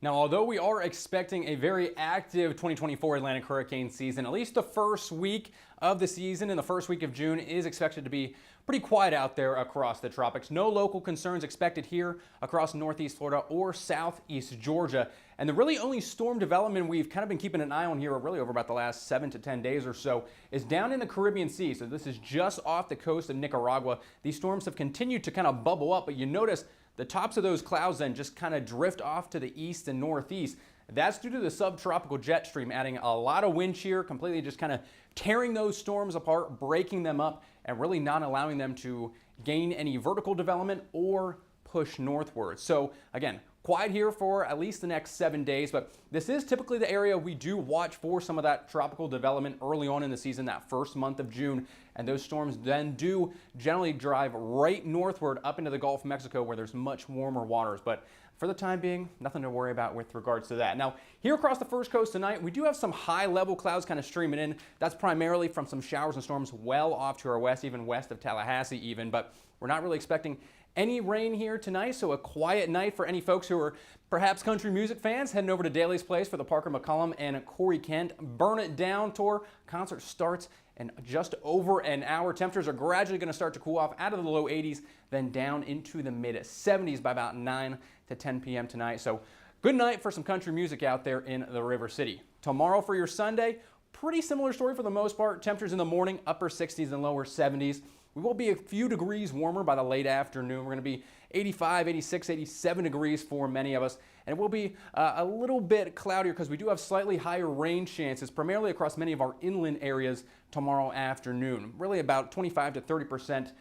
Now, although we are expecting a very active 2024 Atlantic hurricane season, at least the first week of the season and the first week of June is expected to be pretty quiet out there across the tropics. No local concerns expected here across northeast Florida or southeast Georgia. And the really only storm development we've kind of been keeping an eye on here really over about the last 7 to 10 days or so is down in the Caribbean Sea. So this is just off the coast of Nicaragua. These storms have continued to kind of bubble up, but you notice the tops of those clouds then just kind of drift off to the east and northeast. That's due to the subtropical jet stream adding a lot of wind shear, completely just kind of tearing those storms apart, breaking them up, and really not allowing them to gain any vertical development or push northward. So again, quiet here for at least the next 7 days, but this is typically the area we do watch for some of that tropical development early on in the season, that first month of June, and those storms then do generally drive right northward up into the Gulf of Mexico where there's much warmer waters. But for the time being, nothing to worry about with regards to that. Now, here across the first coast tonight, we do have some high-level clouds kind of streaming in. That's primarily from some showers and storms well off to our west, even west of Tallahassee even, but we're not really expecting any rain here tonight, so a quiet night for any folks who are perhaps country music fans heading over to Daly's Place for the Parker McCollum and Corey Kent Burn It Down tour. Concert starts in just over an hour. Temperatures are gradually going to start to cool off out of the low 80s, then down into the mid 70s by about 9 to 10 p.m. tonight. So good night for some country music out there in the River City. Tomorrow for your Sunday, pretty similar story for the most part. Temperatures in the morning, upper 60s and lower 70s. We will be a few degrees warmer by the late afternoon. We're going to be 85, 86, 87 degrees for many of us. And it will be a little bit cloudier because we do have slightly higher rain chances, primarily across many of our inland areas tomorrow afternoon. Really about 25 to 30%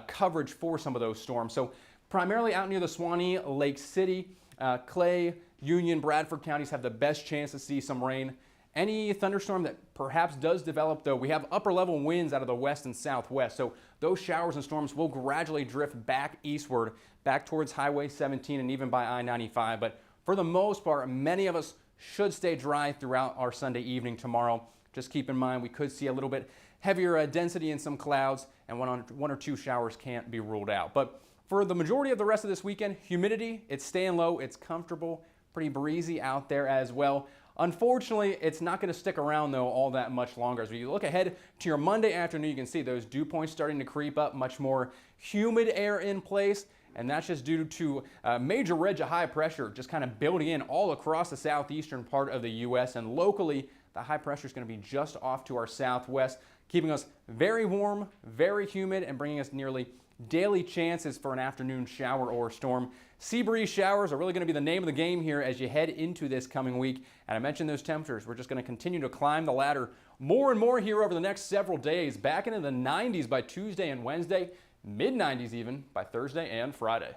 coverage for some of those storms. So primarily out near the Suwannee, Lake City, Clay, Union, Bradford counties have the best chance to see some rain. Any thunderstorm that perhaps does develop, though, we have upper level winds out of the west and southwest. So those showers and storms will gradually drift back eastward, back towards Highway 17 and even by I-95. But for the most part, many of us should stay dry throughout our Sunday evening tomorrow. Just keep in mind we could see a little bit heavier density in some clouds, and one or two showers can't be ruled out. But for the majority of the rest of this weekend, humidity, it's staying low, it's comfortable, pretty breezy out there as well. Unfortunately, it's not going to stick around, though, all that much longer. As we look ahead to your Monday afternoon, you can see those dew points starting to creep up, much more humid air in place, and that's just due to a major ridge of high pressure just kind of building in all across the southeastern part of the U.S., and locally, the high pressure is going to be just off to our southwest, keeping us very warm, very humid, and bringing us nearly daily chances for an afternoon shower or storm. Sea breeze showers are really going to be the name of the game here as you head into this coming week. And I mentioned those temperatures. We're just going to continue to climb the ladder more and more here over the next several days, back into the 90s by Tuesday and Wednesday, mid-90s even by Thursday and Friday.